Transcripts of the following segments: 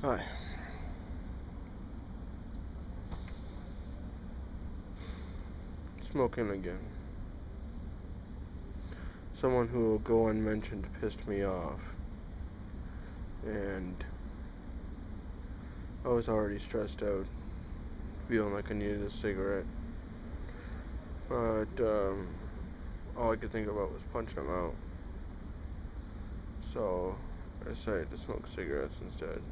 Hi. Smoking again. Someone who will go unmentioned pissed me off. And I was already stressed out, feeling like I needed a cigarette. But all I could think about was punching him out. So I decided to smoke cigarettes instead.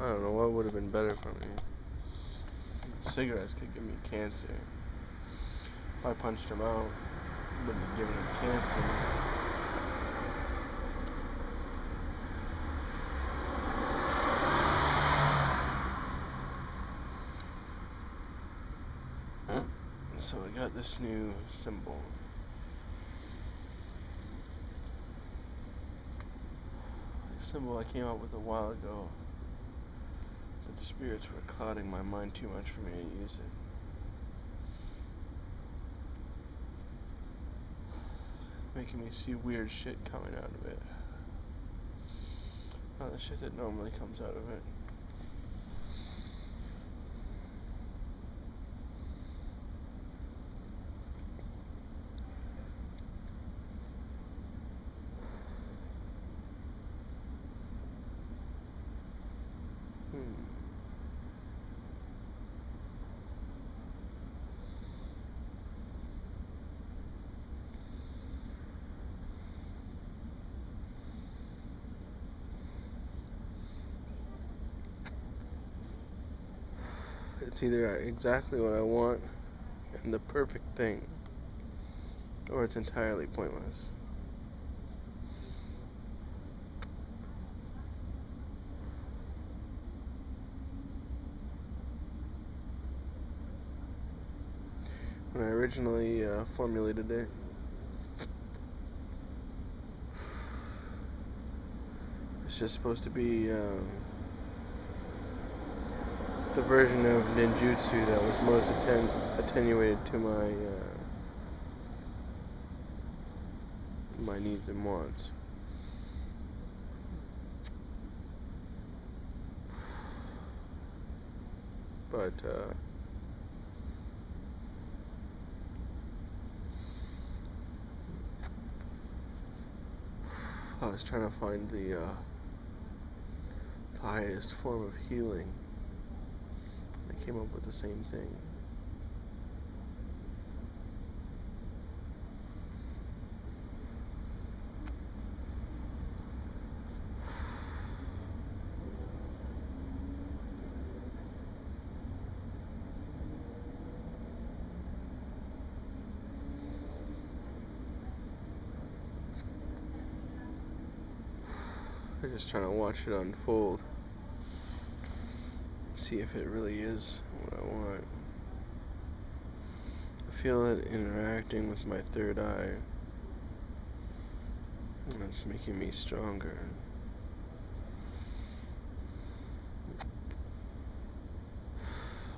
I don't know what would have been better for me. Cigarettes could give me cancer. If I punched him out, it wouldn't have given him cancer. So I got this new symbol. A symbol I came up with a while ago, but the spirits were clouding my mind too much for me to use it. Making me see weird shit coming out of it. Not the shit that normally comes out of it. It's either exactly what I want and the perfect thing, or it's entirely pointless. When I originally formulated it, it's just supposed to be the version of ninjutsu that was most attenuated to my needs and wants. But I was trying to find the highest form of healing. I came up with the same thing. I'm just trying to watch it unfold. See if it really is what I want. I feel it interacting with my third eye. And it's making me stronger.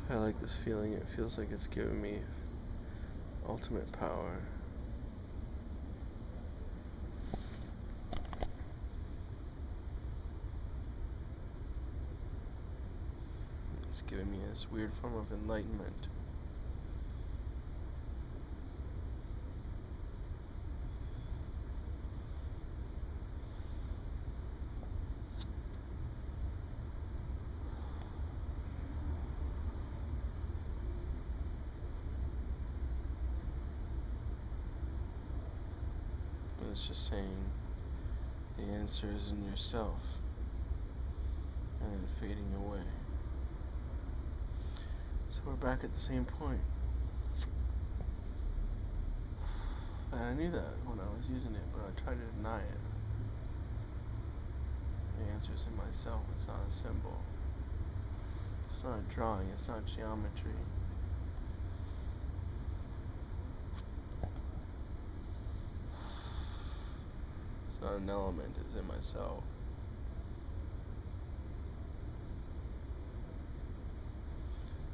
I like this feeling. It feels like it's giving me ultimate power. It's giving me this weird form of enlightenment. It's just saying the answer is in yourself, and then fading away. So we're back at the same point. And I knew that when I was using it, but I tried to deny it. The answer's in myself. It's not a symbol. It's not a drawing. It's not geometry. It's not an element, it's in myself.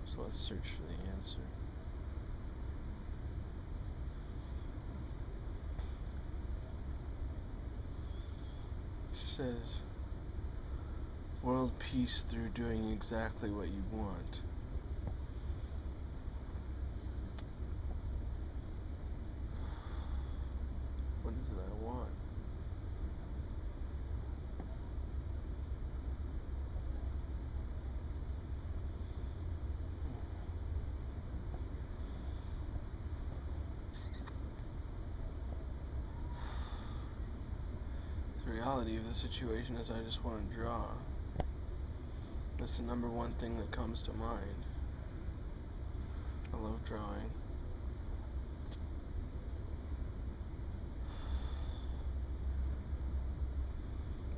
So let's search for the answer. It says, world peace through doing exactly what you want. What is it I want? The reality of the situation is I just want to draw. That's the number one thing that comes to mind. I love drawing.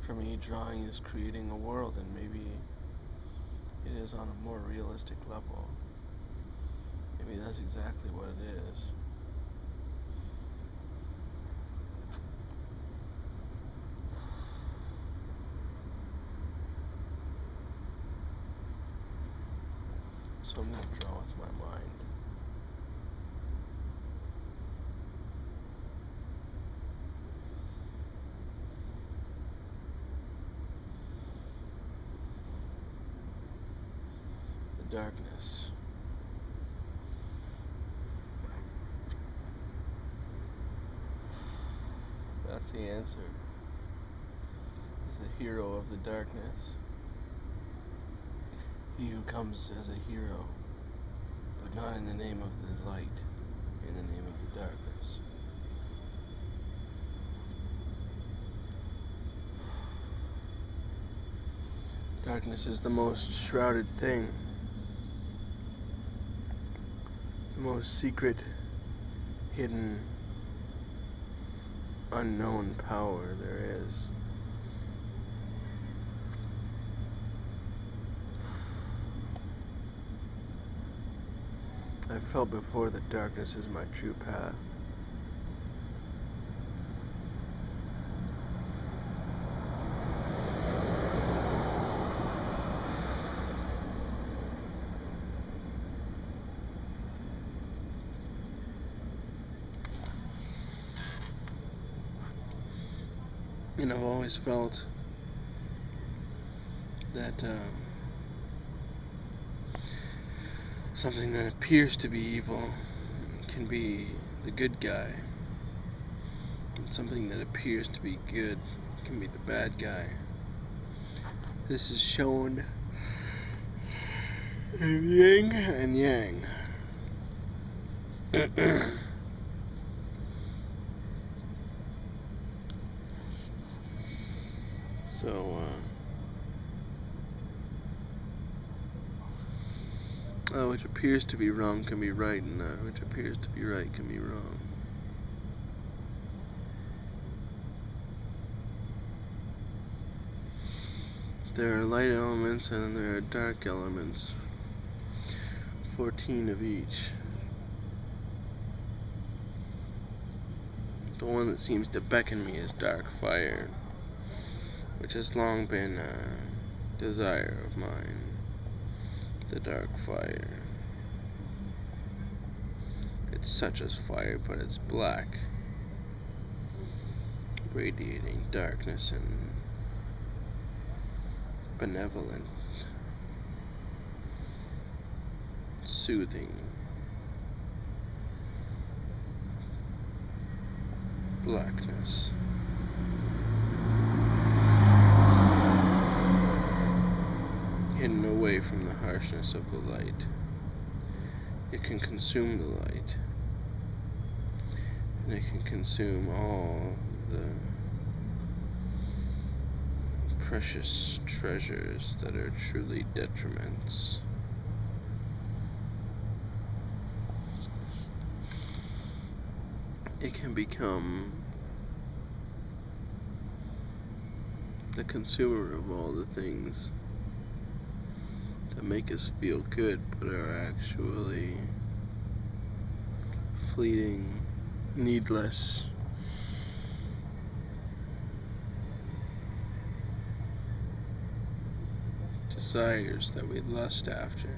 For me, drawing is creating a world, and maybe it is on a more realistic level. Maybe that's exactly what it is. So I'm going to draw with my mind. The darkness. That's the answer. Is the hero of the darkness. He who comes as a hero, but not in the name of the light, in the name of the darkness. Darkness is the most shrouded thing, the most secret, hidden, unknown power there is. I've felt before that darkness is my true path. And I've always felt that something that appears to be evil can be the good guy, and something that appears to be good can be the bad guy. This is shown in yin and yang. So, which appears to be wrong can be right, and which appears to be right can be wrong. There are light elements and there are dark elements. 14 of each. The one that seems to beckon me is dark fire, which has long been a desire of mine. The dark fire. It's such as fire, but it's black, radiating darkness and benevolent, soothing, blackness. Hidden away from the harshness of the light. It can consume the light, and it can consume all the precious treasures that are truly detriments. It can become the consumer of all the things that make us feel good but are actually fleeting, needless, desires that we lust after.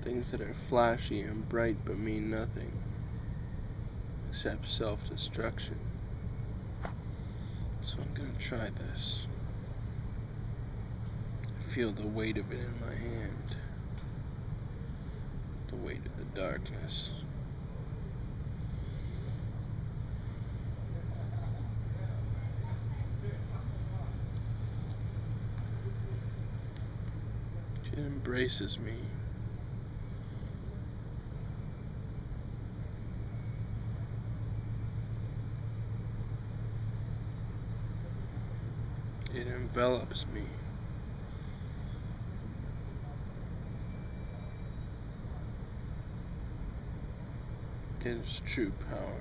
Things that are flashy and bright but mean nothing except self-destruction. So I'm gonna try this. I feel the weight of it in my hand. The weight of the darkness. It embraces me. It envelops me. It is true power.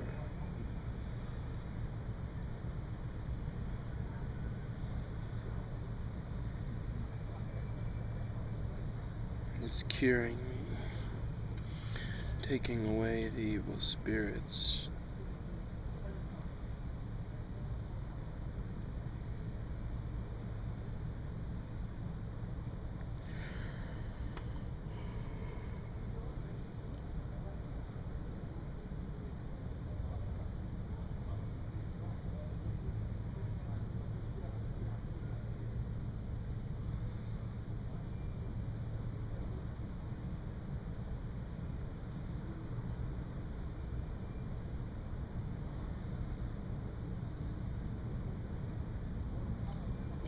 It's curing me, taking away the evil spirits.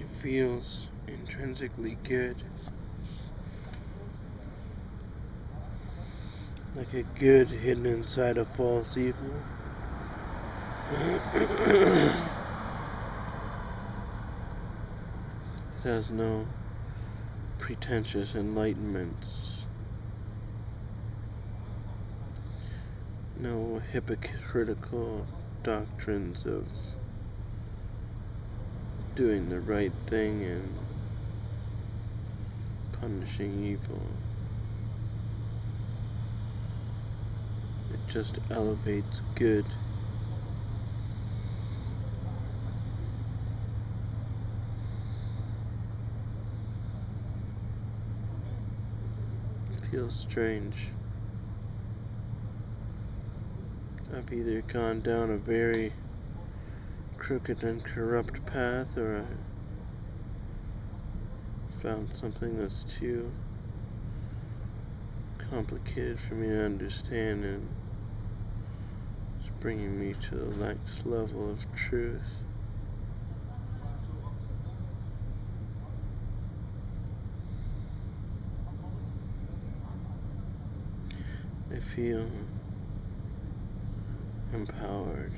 It feels intrinsically good, like a good hidden inside a false evil. It has no pretentious enlightenments, no hypocritical doctrines of doing the right thing and punishing evil. It just elevates good. It feels strange. I've either gone down a very crooked and corrupt path, or I found something that's too complicated for me to understand, and it's bringing me to the next level of truth. I feel empowered.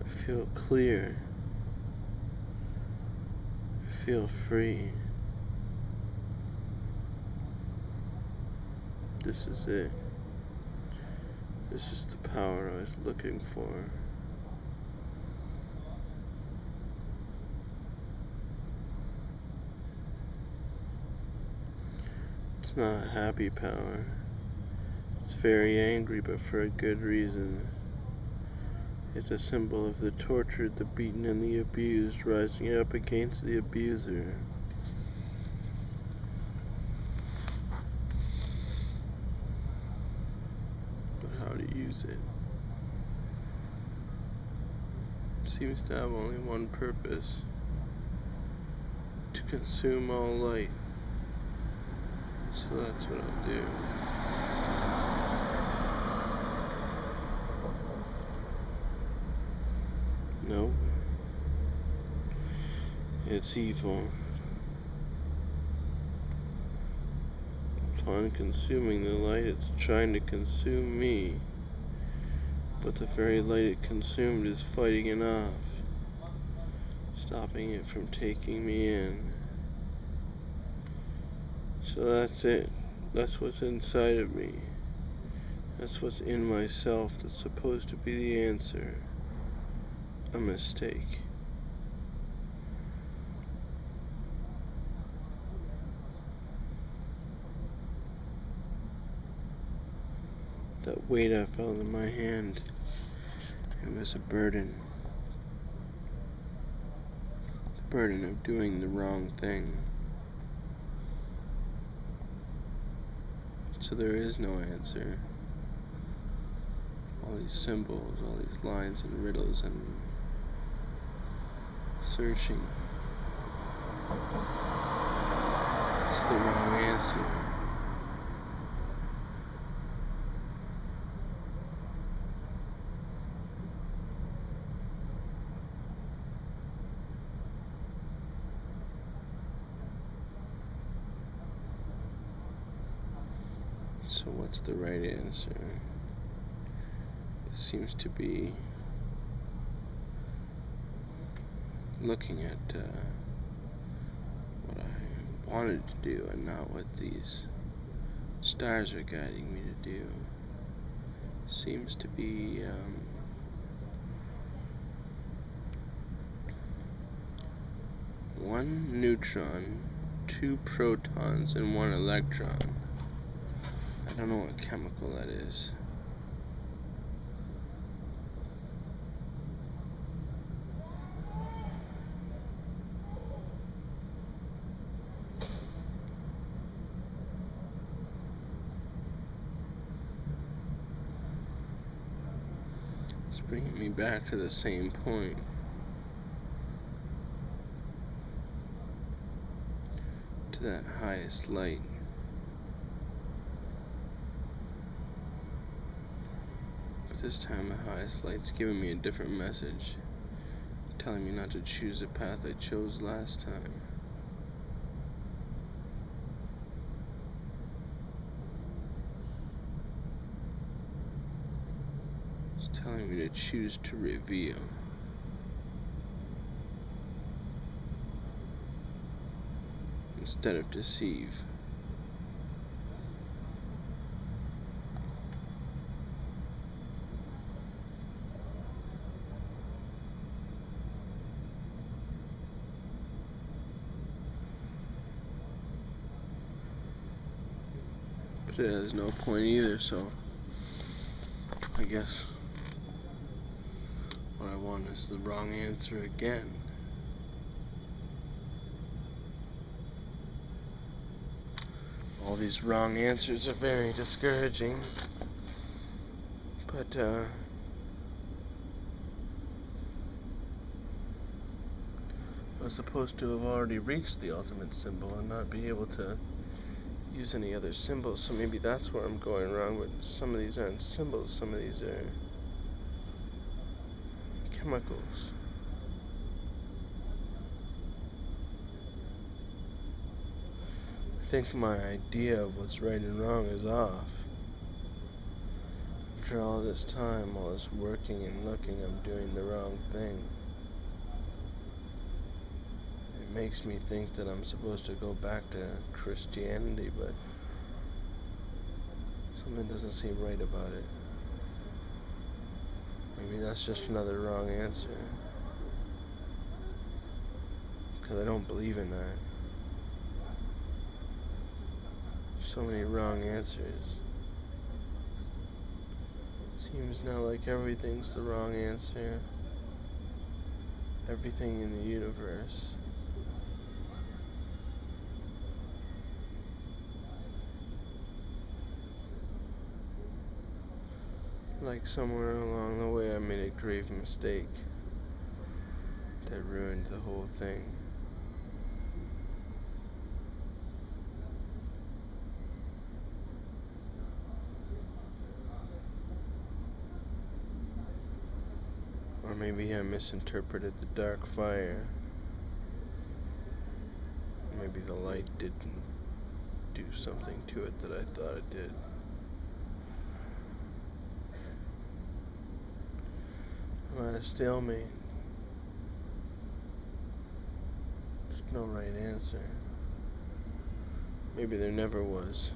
I feel clear. I feel free. This is it. This is the power I was looking for. It's not a happy power. It's very angry, but for a good reason. It's a symbol of the tortured, the beaten, and the abused rising up against the abuser. But how to use it seems to have only one purpose: to consume all light. So that's what I'll do. Nope. It's evil. Upon consuming the light, it's trying to consume me. But the very light it consumed is fighting it off, stopping it from taking me in. So that's it. That's what's inside of me. That's what's in myself that's supposed to be the answer. A mistake. That weight I felt in my hand, it was a burden. burden of doing the wrong thing. So there is no answer. All these symbols, all these lines and riddles and searching. It's the wrong answer. So what's the right answer? It seems to be looking at what I wanted to do and not what these stars are guiding me to do. Seems to be one neutron, two protons, and one electron. I don't know what chemical that is. It's bringing me back to the same point. To that highest light. But this time the highest light's giving me a different message, telling me not to choose the path I chose last time. It's telling me to choose to reveal. Instead of deceive. But it has no point either, so I guess what I want is the wrong answer again. All these wrong answers are very discouraging, but I was supposed to have already reached the ultimate symbol and not be able to use any other symbols, so maybe that's where I'm going wrong. But some of these aren't symbols, some of these are chemicals. I think my idea of what's right and wrong is off. After all this time, all this working and looking, I'm doing the wrong thing. It makes me think that I'm supposed to go back to Christianity, but something doesn't seem right about it. Maybe that's just another wrong answer. Because I don't believe in that. So many wrong answers. Seems now like everything's the wrong answer. Everything in the universe. Like somewhere along the way I made a grave mistake that ruined the whole thing. Or maybe I misinterpreted the dark fire. Maybe the light didn't do something to it that I thought it did. I'm at a stalemate. There's no right answer. Maybe there never was.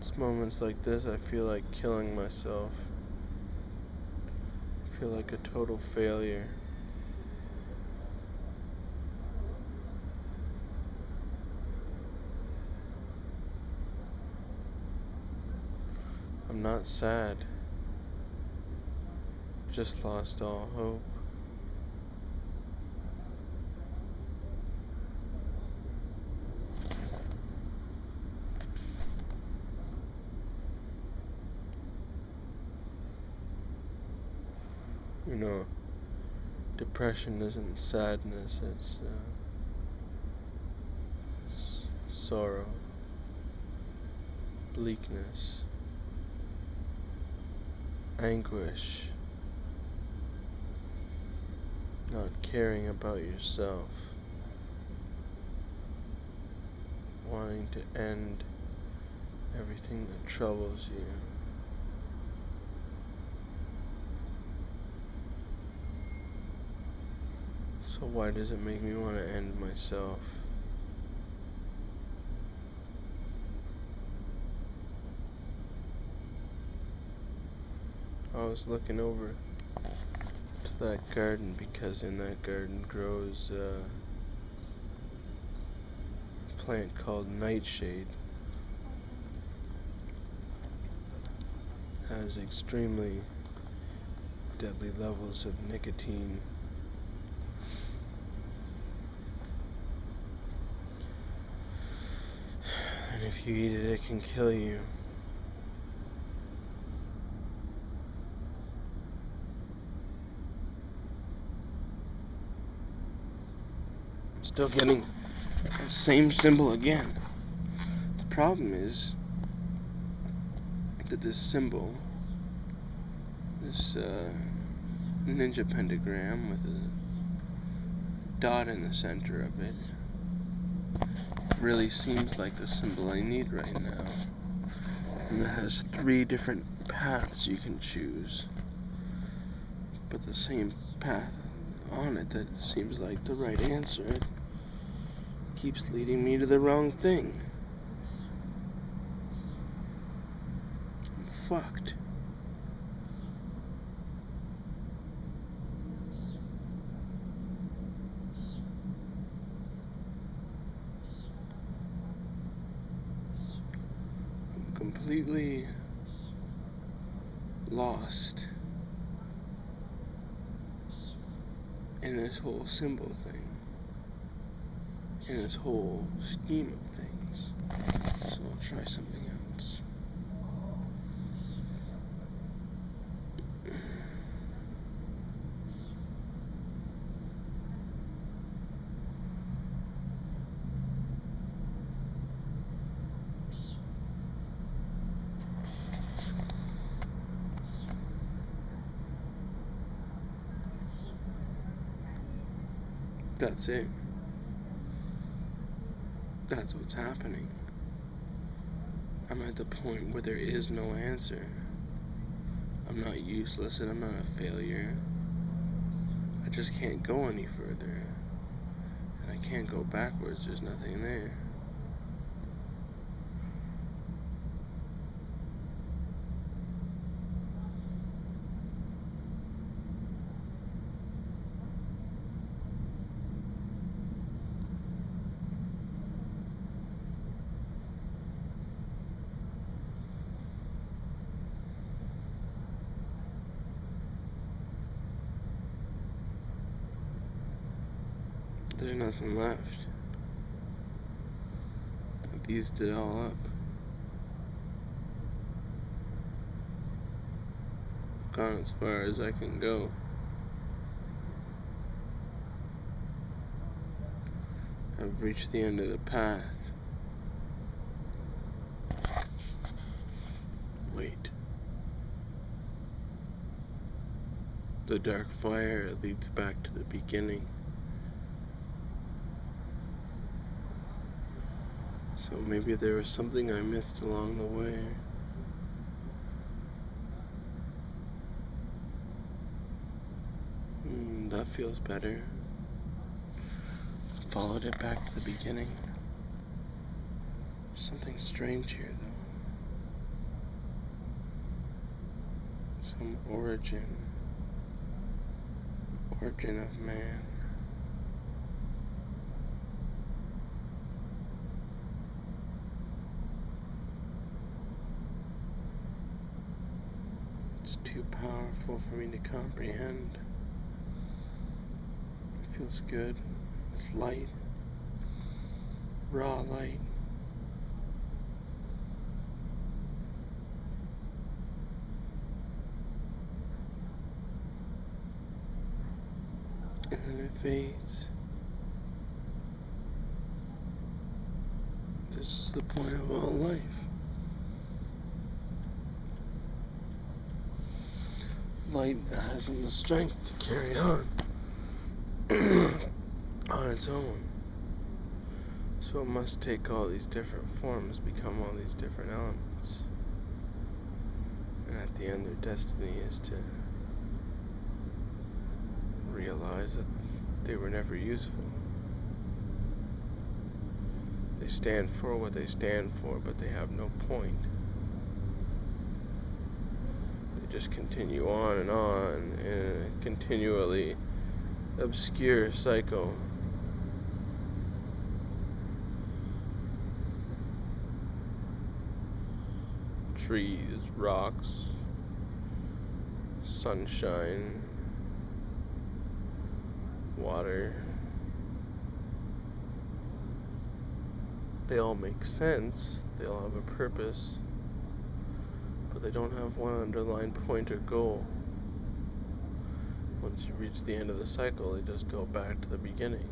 It's moments like this I feel like killing myself. I feel like a total failure. I'm not sad. Just lost all hope. You know, depression isn't sadness, it's sorrow, bleakness, anguish, not caring about yourself, wanting to end everything that troubles you. So why does it make me want to end myself? I was looking over to that garden because in that garden grows a plant called nightshade. Has extremely deadly levels of nicotine. And if you eat it, it can kill you. Still getting the same symbol again. The problem is that this symbol, this ninja pentagram with a dot in the center of it, really seems like the symbol I need right now. And it has 3 different paths you can choose, but the same path on it that seems like the right answer keeps leading me to the wrong thing. I'm fucked. I'm completely lost in this whole symbol thing, in this whole scheme of things. So I'll try something else. That's it. That's what's happening. I'm at the point where there is no answer. I'm not useless and I'm not a failure. I just can't go any further. And I can't go backwards, there's nothing there. There's nothing left. I've used it all up. I've gone as far as I can go. I've reached the end of the path. Wait. The dark fire leads back to the beginning. So maybe there was something I missed along the way. That feels better. Followed it back to the beginning. Something strange here, though. Some origin of man. too powerful for me to comprehend. It feels good. It's light. Raw light. And then it fades. This is the point of all life. Light hasn't the strength to carry on on its own. So it must take all these different forms, become all these different elements. And at the end, their destiny is to realize that they were never useful. They stand for what they stand for, but they have no point. They just continue on in a continually obscure cycle. Trees, rocks, sunshine, water. They all make sense, they all have a purpose, but they don't have one underlying point or goal. Once you reach the end of the cycle, they just go back to the beginning.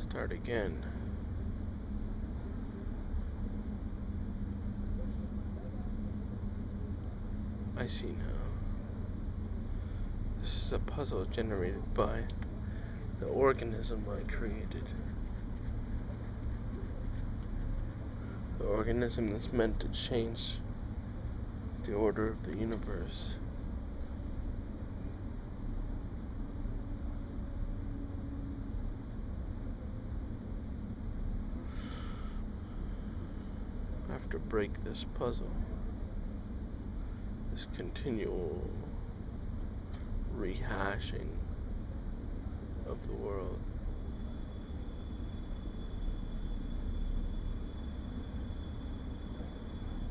Start again. I see now. This is a puzzle generated by the organism I created. The organism that's meant to change the order of the universe. I have to break this puzzle, this continual rehashing of the world.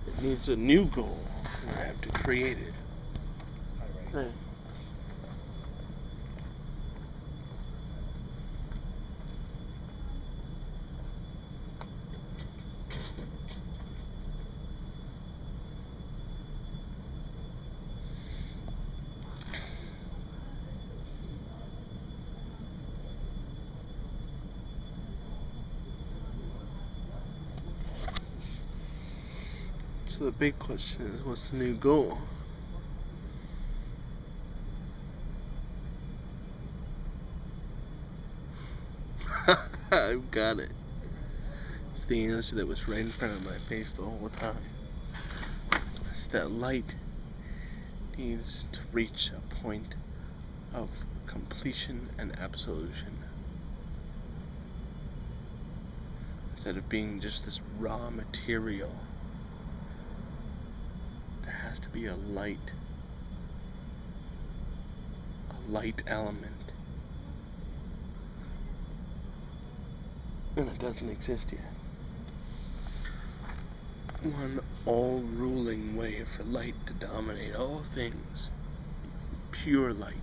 It needs a new goal, and I have to create it. Right. So the big question is, what's the new goal? I've got it. It's the answer that was right in front of my face the whole time. It's that light needs to reach a point of completion and absolution. Instead of being just this raw material, there has to be a light element. And it doesn't exist yet. One all-ruling way for light to dominate all things. Pure light,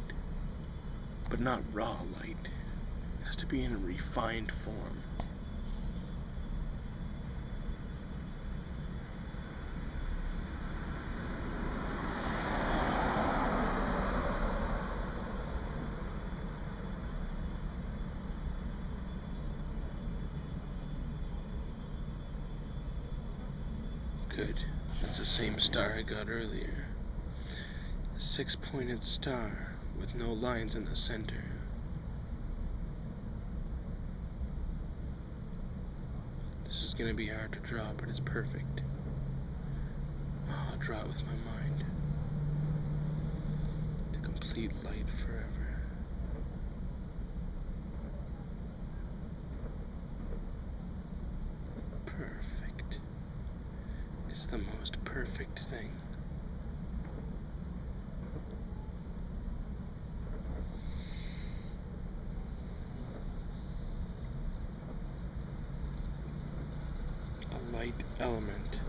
but not raw light. It has to be in a refined form. Good. That's the same star I got earlier. A 6-pointed star with no lines in the center. This is gonna be hard to draw, but it's perfect. Oh, I'll draw it with my mind. The complete light forever. Perfect. It's the most perfect thing. a light element.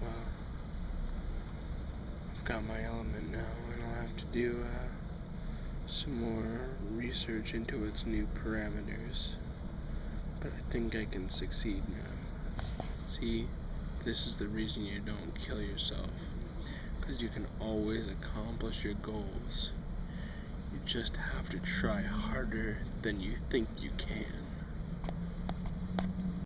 Well, I've got my element now, and I'll have to do some more research into its new parameters. But I think I can succeed now. See, this is the reason you don't kill yourself. Because you can always accomplish your goals. You just have to try harder than you think you can.